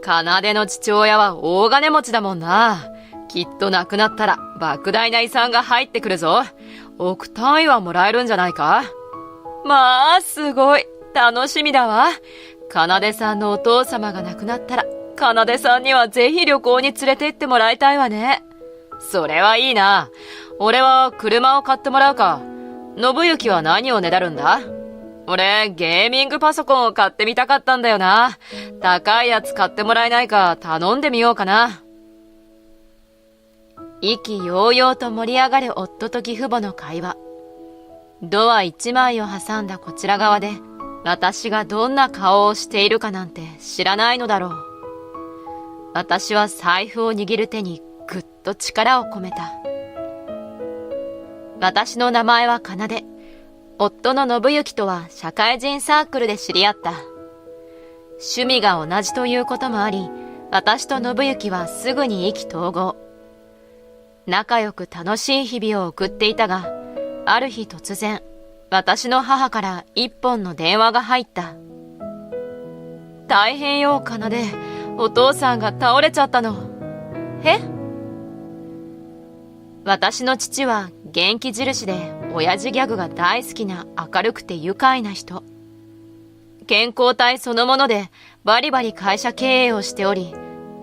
奏の父親は大金持ちだもんな。きっと亡くなったら莫大な遺産が入ってくるぞ。億単位はもらえるんじゃないか。まあ、すごい。楽しみだわ。奏さんのお父様が亡くなったら、奏さんにはぜひ旅行に連れて行ってもらいたいわね。それはいいな。俺は車を買ってもらうか。信行は何をねだるんだ？俺、ゲーミングパソコンを買ってみたかったんだよな。高いやつ買ってもらえないか頼んでみようかな。意気揚々と盛り上がる夫と義父母の会話。ドア一枚を挟んだこちら側で、私がどんな顔をしているかなんて知らないのだろう。私は財布を握る手にぐっと力を込めた。私の名前は奏。夫の信行とは社会人サークルで知り合った。趣味が同じということもあり、私と信行はすぐに意気投合。仲良く楽しい日々を送っていたが、ある日突然、私の母から一本の電話が入った。大変よ、奏。お父さんが倒れちゃったの。え？私の父は元気印で親父ギャグが大好きな明るくて愉快な人。健康体そのものでバリバリ会社経営をしており、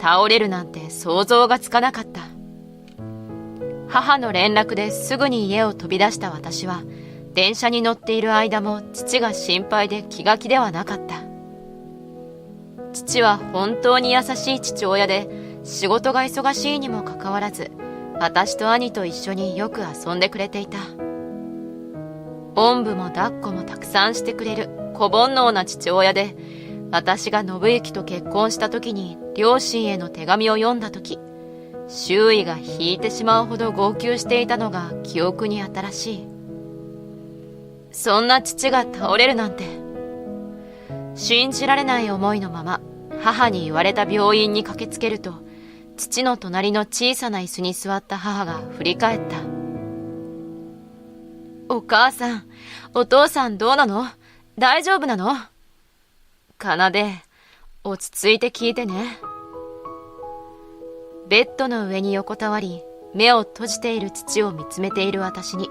倒れるなんて想像がつかなかった。母の連絡ですぐに家を飛び出した私は、電車に乗っている間も父が心配で気が気ではなかった。父は本当に優しい父親で、仕事が忙しいにもかかわらず、私と兄と一緒によく遊んでくれていた。おんぶも抱っこもたくさんしてくれる子煩悩な父親で、私が信行と結婚した時に両親への手紙を読んだ時、周囲が引いてしまうほど号泣していたのが記憶に新しい。そんな父が倒れるなんて。信じられない思いのまま、母に言われた病院に駆けつけると、父の隣の小さな椅子に座った母が振り返った。お母さん、お父さんどうなの？大丈夫なの？奏、落ち着いて聞いてね。ベッドの上に横たわり、目を閉じている父を見つめている私に、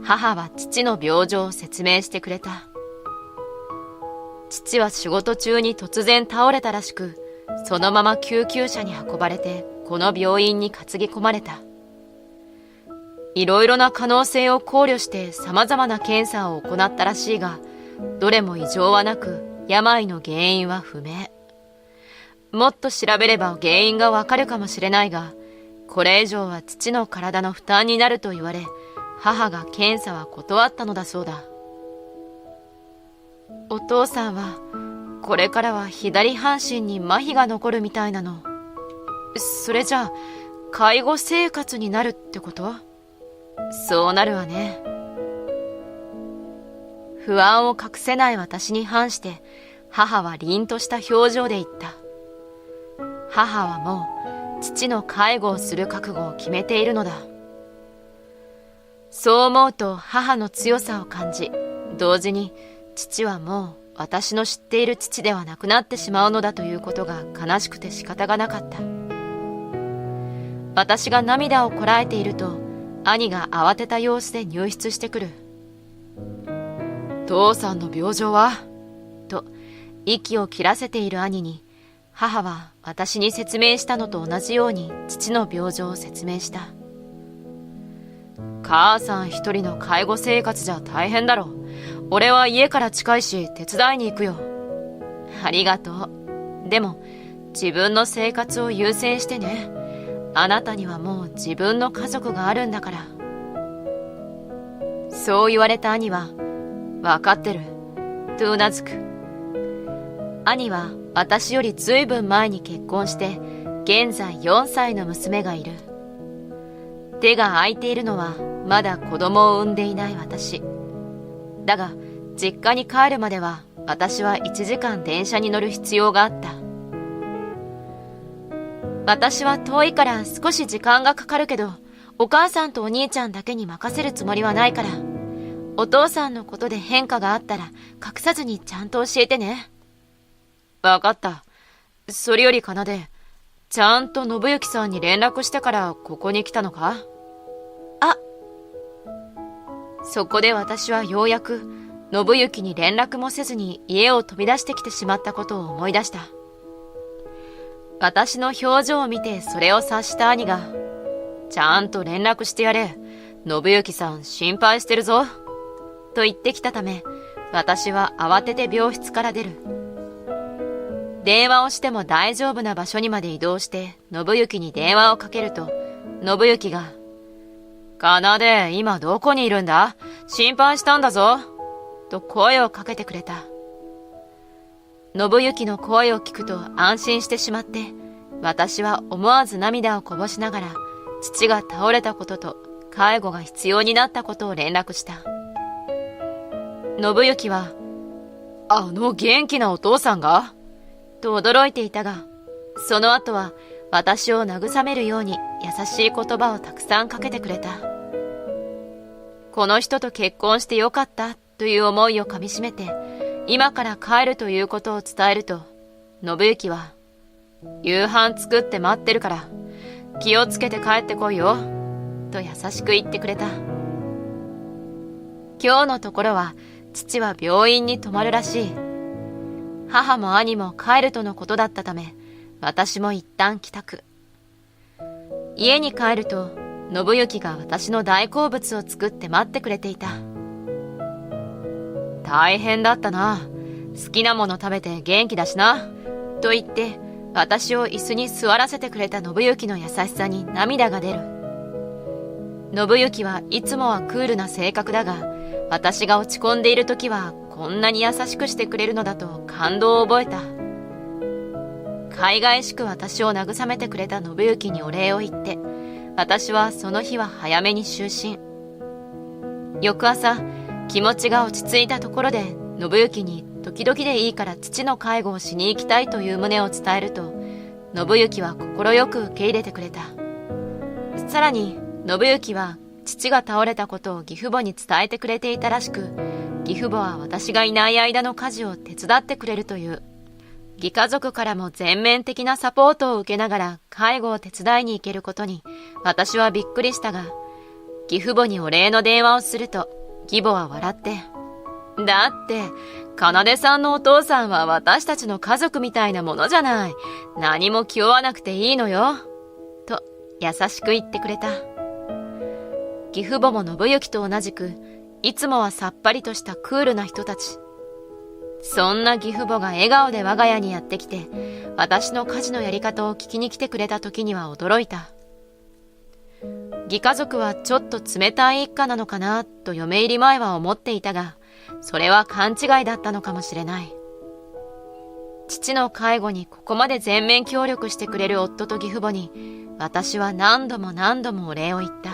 母は父の病状を説明してくれた。父は仕事中に突然倒れたらしく、そのまま救急車に運ばれてこの病院に担ぎ込まれた。いろいろな可能性を考慮して様々な検査を行ったらしいが、どれも異常はなく、病の原因は不明。もっと調べれば原因がわかるかもしれないが、これ以上は父の体の負担になると言われ、母が検査は断ったのだそうだ。お父さんは、これからは左半身に麻痺が残るみたいなの。それじゃあ、介護生活になるってこと？そうなるわね。不安を隠せない私に反して、母は凛とした表情で言った。母はもう、父の介護をする覚悟を決めているのだ。そう思うと母の強さを感じ、同時に父はもう私の知っている父ではなくなってしまうのだということが悲しくて仕方がなかった。私が涙をこらえていると、兄が慌てた様子で入室してくる。父さんの病状は？と息を切らせている兄に、母は私に説明したのと同じように父の病状を説明した。母さん一人の介護生活じゃ大変だろ。俺は家から近いし手伝いに行くよ。ありがとう。でも自分の生活を優先してね。あなたにはもう自分の家族があるんだから。そう言われた兄は、わかってる、とうなずく。兄は私よりずいぶん前に結婚して、現在4歳の娘がいる。手が空いているのはまだ子供を産んでいない私。だが実家に帰るまでは私は1時間電車に乗る必要があった。私は遠いから少し時間がかかるけど、お母さんとお兄ちゃんだけに任せるつもりはないから、お父さんのことで変化があったら隠さずにちゃんと教えてね。わかった。それより奏、ちゃんと信行さんに連絡してからここに来たのか？あ、そこで私はようやく信行に連絡もせずに家を飛び出してきてしまったことを思い出した。私の表情を見てそれを察した兄が、ちゃんと連絡してやれ。信行さん心配してるぞ。と言ってきたため、私は慌てて病室から出る。電話をしても大丈夫な場所にまで移動して信行に電話をかけると、信行が、奏、今どこにいるんだ？心配したんだぞ。と声をかけてくれた。信行の声を聞くと安心してしまって、私は思わず涙をこぼしながら、父が倒れたことと介護が必要になったことを連絡した。信行は、あの元気なお父さんが？と驚いていたが、その後は私を慰めるように優しい言葉をたくさんかけてくれた。この人と結婚してよかったという思いをかみしめて、今から帰るということを伝えると、信行は、夕飯作って待ってるから、気をつけて帰ってこいよ、と優しく言ってくれた。今日のところは、父は病院に泊まるらしい。母も兄も帰るとのことだったため、私も一旦帰宅。家に帰ると、信行が私の大好物を作って待ってくれていた。大変だったな。好きなもの食べて元気だしな。と言って、私を椅子に座らせてくれた信行の優しさに涙が出る。信行はいつもはクールな性格だが、私が落ち込んでいる時はこんなに優しくしてくれるのだと感動を覚えた。海外しく私を慰めてくれた信行にお礼を言って、私はその日は早めに就寝。翌朝、気持ちが落ち着いたところで信行に時々でいいから父の介護をしに行きたいという旨を伝えると、信行は快く受け入れてくれた。さらに信行は父が倒れたことを義父母に伝えてくれていたらしく、義父母は私がいない間の家事を手伝ってくれるという。義家族からも全面的なサポートを受けながら介護を手伝いに行けることに私はびっくりしたが、義父母にお礼の電話をすると義母は笑って、だって奏さんのお父さんは私たちの家族みたいなものじゃない。何も気負わなくていいのよ。と優しく言ってくれた。義父母も信行と同じく、いつもはさっぱりとしたクールな人たち。そんな義父母が笑顔で我が家にやってきて、私の家事のやり方を聞きに来てくれた時には驚いた。義家族はちょっと冷たい一家なのかなと嫁入り前は思っていたが、それは勘違いだったのかもしれない。父の介護にここまで全面協力してくれる夫と義父母に、私は何度も何度もお礼を言った。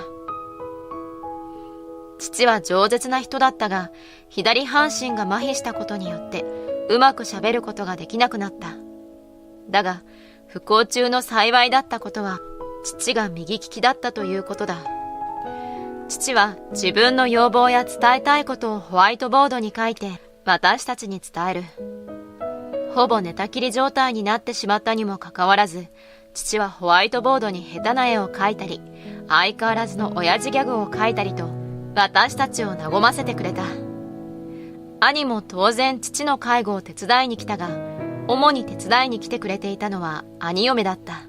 父は饒舌な人だったが、左半身が麻痺したことによってうまく喋ることができなくなった。だが不幸中の幸いだったことは、父が右利きだったということだ。父は自分の要望や伝えたいことをホワイトボードに書いて私たちに伝える。ほぼ寝たきり状態になってしまったにもかかわらず、父はホワイトボードに下手な絵を描いたり、相変わらずの親父ギャグを書いたりと、私たちを和ませてくれた。兄も当然父の介護を手伝いに来たが、主に手伝いに来てくれていたのは兄嫁だった。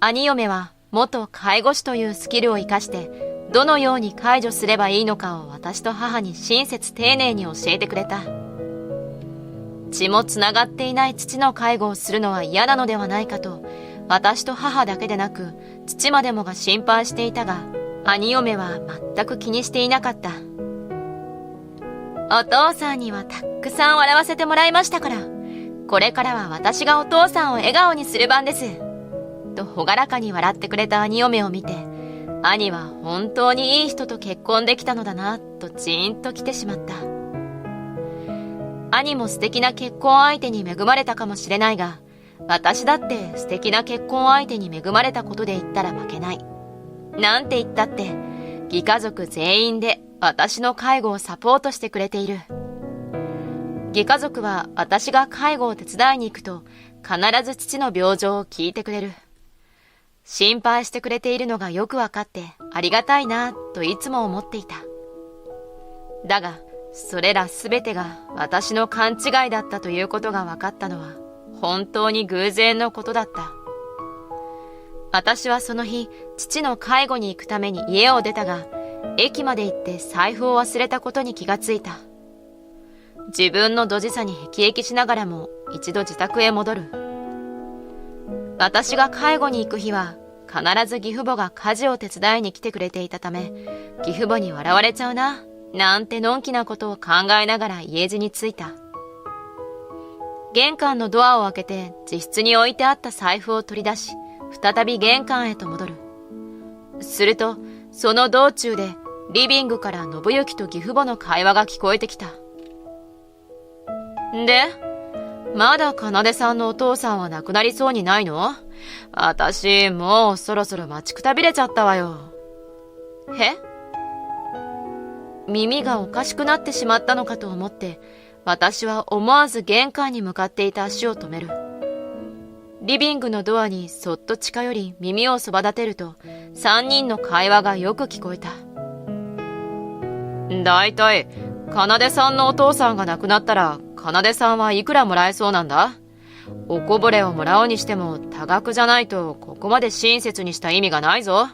兄嫁は元介護士というスキルを生かして、どのように介助すればいいのかを私と母に親切丁寧に教えてくれた。血もつながっていない父の介護をするのは嫌なのではないかと、私と母だけでなく父までもが心配していたが、兄嫁は全く気にしていなかった。お父さんにはたくさん笑わせてもらいましたから、これからは私がお父さんを笑顔にする番です。と朗らかに笑ってくれた兄嫁を見て、兄は本当にいい人と結婚できたのだなとジーンと来てしまった。兄も素敵な結婚相手に恵まれたかもしれないが、私だって素敵な結婚相手に恵まれたことで言ったら負けない。なんて言ったって、義家族全員で私の介護をサポートしてくれている。義家族は私が介護を手伝いに行くと、必ず父の病状を聞いてくれる。心配してくれているのがよくわかってありがたいなといつも思っていた。だが、それらすべてが私の勘違いだったということが分かったのは本当に偶然のことだった。私はその日、父の介護に行くために家を出たが、駅まで行って財布を忘れたことに気がついた。自分のドジさに辟易しながらも一度自宅へ戻る。私が介護に行く日は必ず義父母が家事を手伝いに来てくれていたため、義父母に笑われちゃうな、なんてのんきなことを考えながら家路に着いた。玄関のドアを開けて自室に置いてあった財布を取り出し、再び玄関へと戻る。すると、その道中でリビングから信行と義父母の会話が聞こえてきた。で、まだ奏さんのお父さんは亡くなりそうにないの？私、もうそろそろ待ちくたびれちゃったわよ。へ？耳がおかしくなってしまったのかと思って、私は思わず玄関に向かっていた足を止める。リビングのドアにそっと近寄り耳をそば立てると、3人の会話がよく聞こえた。だいたい、奏さんのお父さんが亡くなったら、奏さんはいくらもらえそうなんだ？おこぼれをもらうにしても多額じゃないとここまで親切にした意味がないぞ。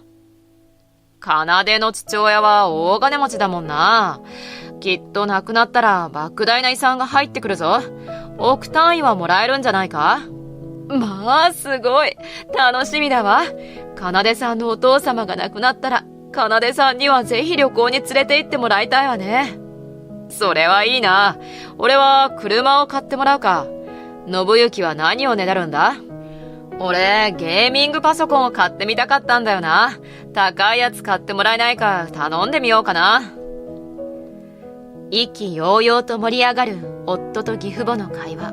奏の父親は大金持ちだもんな。きっと亡くなったら莫大な遺産が入ってくるぞ。億単位はもらえるんじゃないか？まあすごい。楽しみだわ。奏さんのお父様が亡くなったら、奏さんにはぜひ旅行に連れて行ってもらいたいわね。それはいいな。俺は車を買ってもらうか。信行は何をねだるんだ？俺、ゲーミングパソコンを買ってみたかったんだよな。高いやつ買ってもらえないか頼んでみようかな。意気揚々と盛り上がる夫と義父母の会話。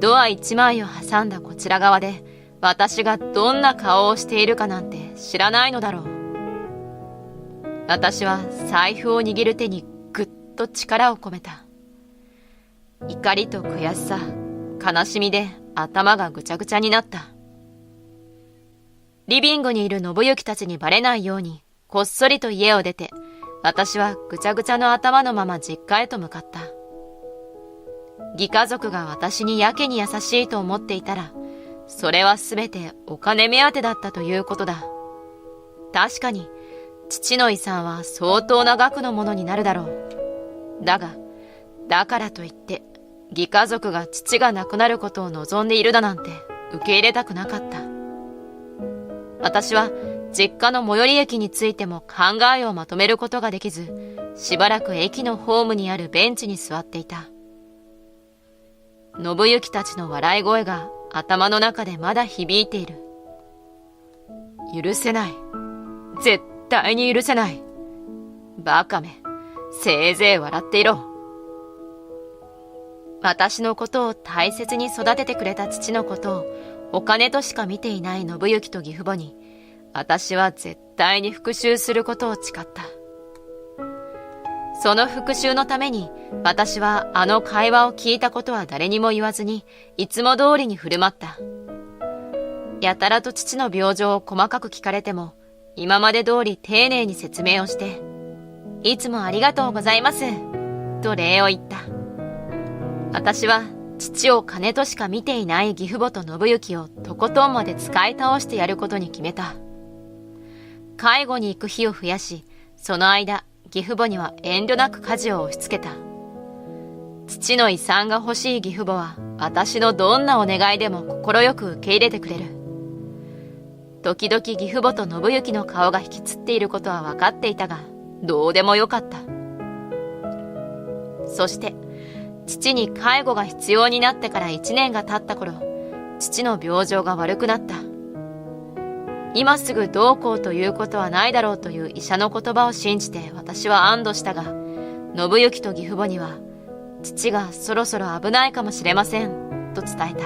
ドア一枚を挟んだこちら側で、私がどんな顔をしているかなんて知らないのだろう。私は財布を握る手にぐっと力を込めた。怒りと悔しさ、悲しみで頭がぐちゃぐちゃになった。リビングにいる信行たちにバレないようにこっそりと家を出て、私はぐちゃぐちゃの頭のまま実家へと向かった。義家族が私にやけに優しいと思っていたら、それはすべてお金目当てだったということだ。確かに父の遺産は相当な額のものになるだろう。だが、だからといって義家族が父が亡くなることを望んでいるだなんて受け入れたくなかった。私は実家の最寄り駅についても考えをまとめることができず、しばらく駅のホームにあるベンチに座っていた。信行たちの笑い声が頭の中でまだ響いている。許せない。絶対に許せない。バカめ。せいぜい笑っていろ。私のことを大切に育ててくれた父のことをお金としか見ていない信行と義父母に、私は絶対に復讐することを誓った。その復讐のために、私はあの会話を聞いたことは誰にも言わずに、いつも通りに振る舞った。やたらと父の病状を細かく聞かれても、今まで通り丁寧に説明をして、いつもありがとうございます、と礼を言った。私は父を金としか見ていない義父母と信行をとことんまで使い倒してやることに決めた。介護に行く日を増やし、その間、義父母には遠慮なく家事を押し付けた。父の遺産が欲しい義父母は、私のどんなお願いでも快く受け入れてくれる。時々義父母と信行の顔が引きつっていることは分かっていたが、どうでもよかった。そして、父に介護が必要になってから1年が経った頃、父の病状が悪くなった。今すぐどうこうということはないだろうという医者の言葉を信じて私は安堵したが、信行と義父母には、父がそろそろ危ないかもしれません、と伝えた。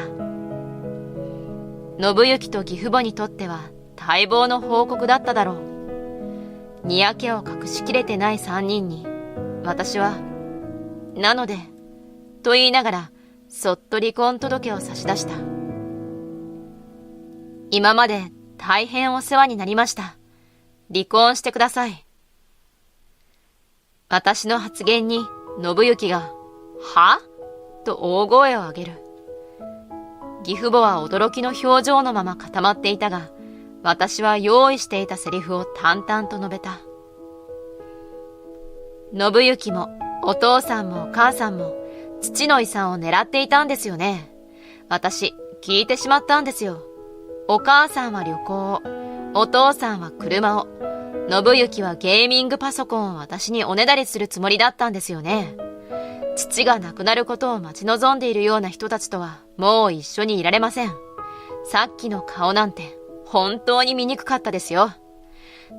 信行と義父母にとっては待望の報告だっただろう。にやけを隠しきれてない3人に、私は、なので、と言いながら、そっと離婚届を差し出した。今まで大変お世話になりました。離婚してください。私の発言に信行が、は？と大声を上げる。義父母は驚きの表情のまま固まっていたが、私は用意していたセリフを淡々と述べた。信行もお父さんもお母さんも父の遺産を狙っていたんですよね。私聞いてしまったんですよ。お母さんは旅行を、お父さんは車を、信行はゲーミングパソコンを私におねだりするつもりだったんですよね。父が亡くなることを待ち望んでいるような人たちとはもう一緒にいられません。さっきの顔なんて本当に醜かったですよ。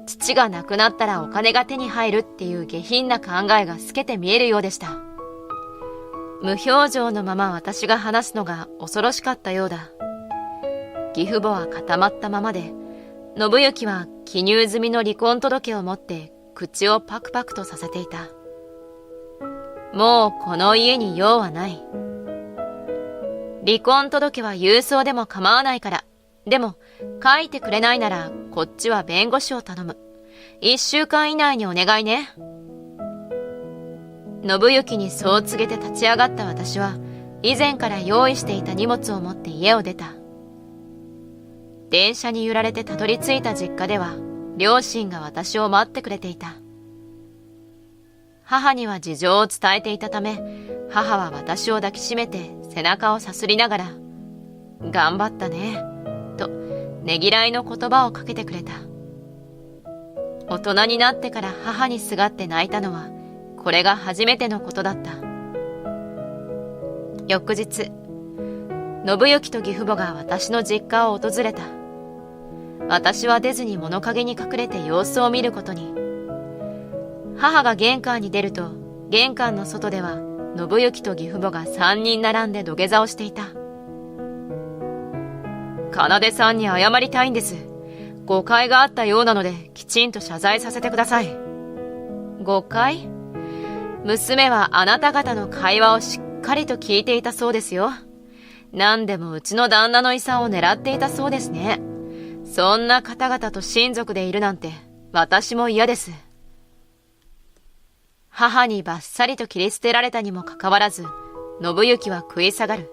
父が亡くなったらお金が手に入るっていう下品な考えが透けて見えるようでした。無表情のまま私が話すのが恐ろしかったようだ。義父母は固まったままで、信行は記入済みの離婚届を持って口をパクパクとさせていた。もうこの家に用はない。離婚届は郵送でも構わないから。でも書いてくれないならこっちは弁護士を頼む。1週間以内にお願いね。信行にそう告げて立ち上がった私は以前から用意していた荷物を持って家を出た。電車に揺られてたどり着いた実家では両親が私を待ってくれていた。母には事情を伝えていたため、母は私を抱きしめて背中をさすりながら、頑張ったね、とねぎらいの言葉をかけてくれた。大人になってから母にすがって泣いたのは、これが初めてのことだった。翌日、信行と義父母が私の実家を訪れた。私は出ずに物陰に隠れて様子を見ることに。母が玄関に出ると、玄関の外では信行と義父母が3人並んで土下座をしていた。奏さんに謝りたいんです。誤解があったようなのできちんと謝罪させてください。誤解？娘はあなた方の会話をしっかりと聞いていたそうですよ。何でもうちの旦那の遺産を狙っていたそうですね。そんな方々と親族でいるなんて私も嫌です。母にバッサリと切り捨てられたにもかかわらず、信行は食い下がる。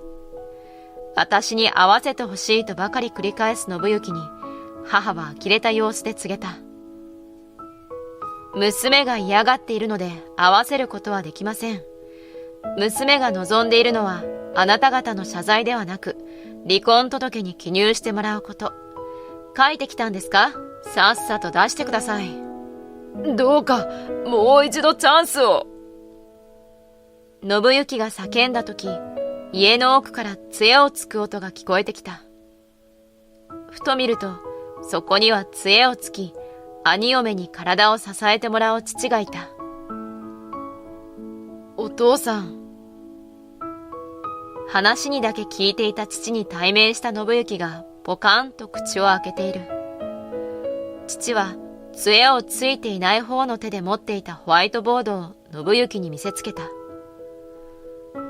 私に会わせてほしいとばかり繰り返す信行に、母は呆れた様子で告げた。娘が嫌がっているので会わせることはできません。娘が望んでいるのは、あなた方の謝罪ではなく、離婚届に記入してもらうこと。書いてきたんですか？さっさと出してください。どうか、もう一度チャンスを。信行が叫んだとき、家の奥から杖をつく音が聞こえてきた。ふと見ると、そこには杖をつき、兄嫁に体を支えてもらう父がいた。お父さん。話にだけ聞いていた父に対面した信行がポカンと口を開けている。父は杖をついていない方の手で持っていたホワイトボードを信行に見せつけた。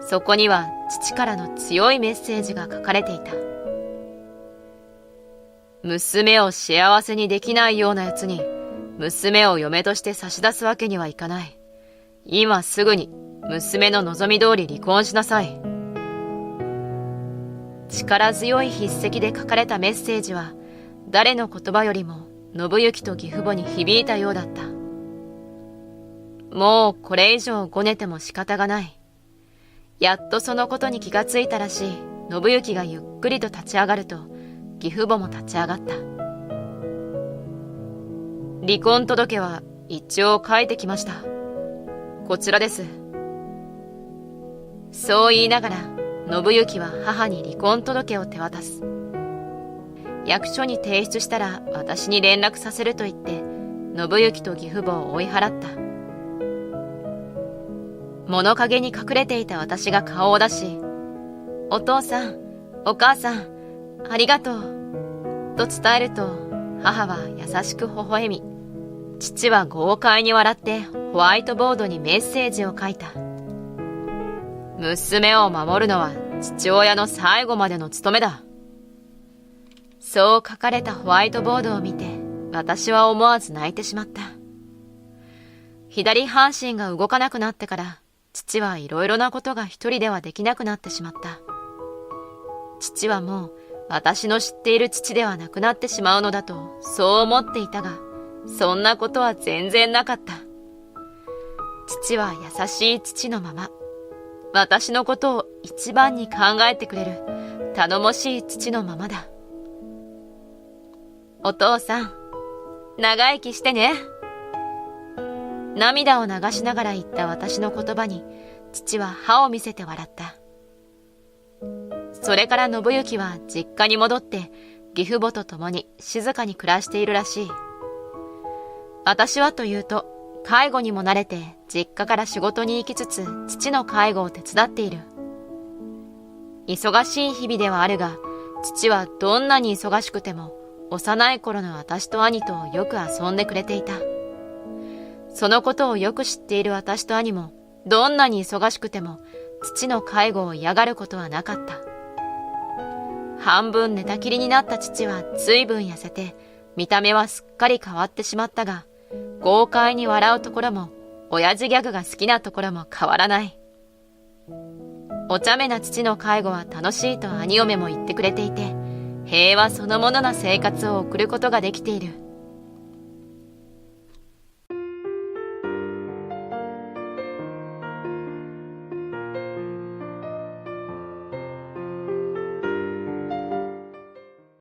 そこには父からの強いメッセージが書かれていた。娘を幸せにできないようなやつに娘を嫁として差し出すわけにはいかない。今すぐに娘の望み通り離婚しなさい。力強い筆跡で書かれたメッセージは誰の言葉よりも信行と義父母に響いたようだった。もうこれ以上ごねても仕方がない。やっとそのことに気がついたらしい信行がゆっくりと立ち上がると、義父母も立ち上がった。離婚届は一応書いてきました。こちらです。そう言いながら信行は母に離婚届を手渡す。役所に提出したら私に連絡させると言って信行と義父母を追い払った。物陰に隠れていた私が顔を出し、お父さん、お母さん、ありがとう、と伝えると、母は優しく微笑み、父は豪快に笑ってホワイトボードにメッセージを書いた。娘を守るのは父親の最後までの務めだ。そう書かれたホワイトボードを見て、私は思わず泣いてしまった。左半身が動かなくなってから、父はいろいろなことが一人ではできなくなってしまった。父はもう私の知っている父ではなくなってしまうのだとそう思っていたが、そんなことは全然なかった。父は優しい父のまま、私のことを一番に考えてくれる頼もしい父のままだ。お父さん、長生きしてね。涙を流しながら言った私の言葉に、父は歯を見せて笑った。それから信行は実家に戻って義父母と共に静かに暮らしているらしい。私はというと、介護にも慣れて実家から仕事に行きつつ父の介護を手伝っている。忙しい日々ではあるが、父はどんなに忙しくても幼い頃の私と兄とよく遊んでくれていた。そのことをよく知っている私と兄も、どんなに忙しくても父の介護を嫌がることはなかった。半分寝たきりになった父は随分痩せて、見た目はすっかり変わってしまったが、豪快に笑うところも、親父ギャグが好きなところも変わらない。お茶目な父の介護は楽しいと兄嫁も言ってくれていて、平和そのものな生活を送ることができている。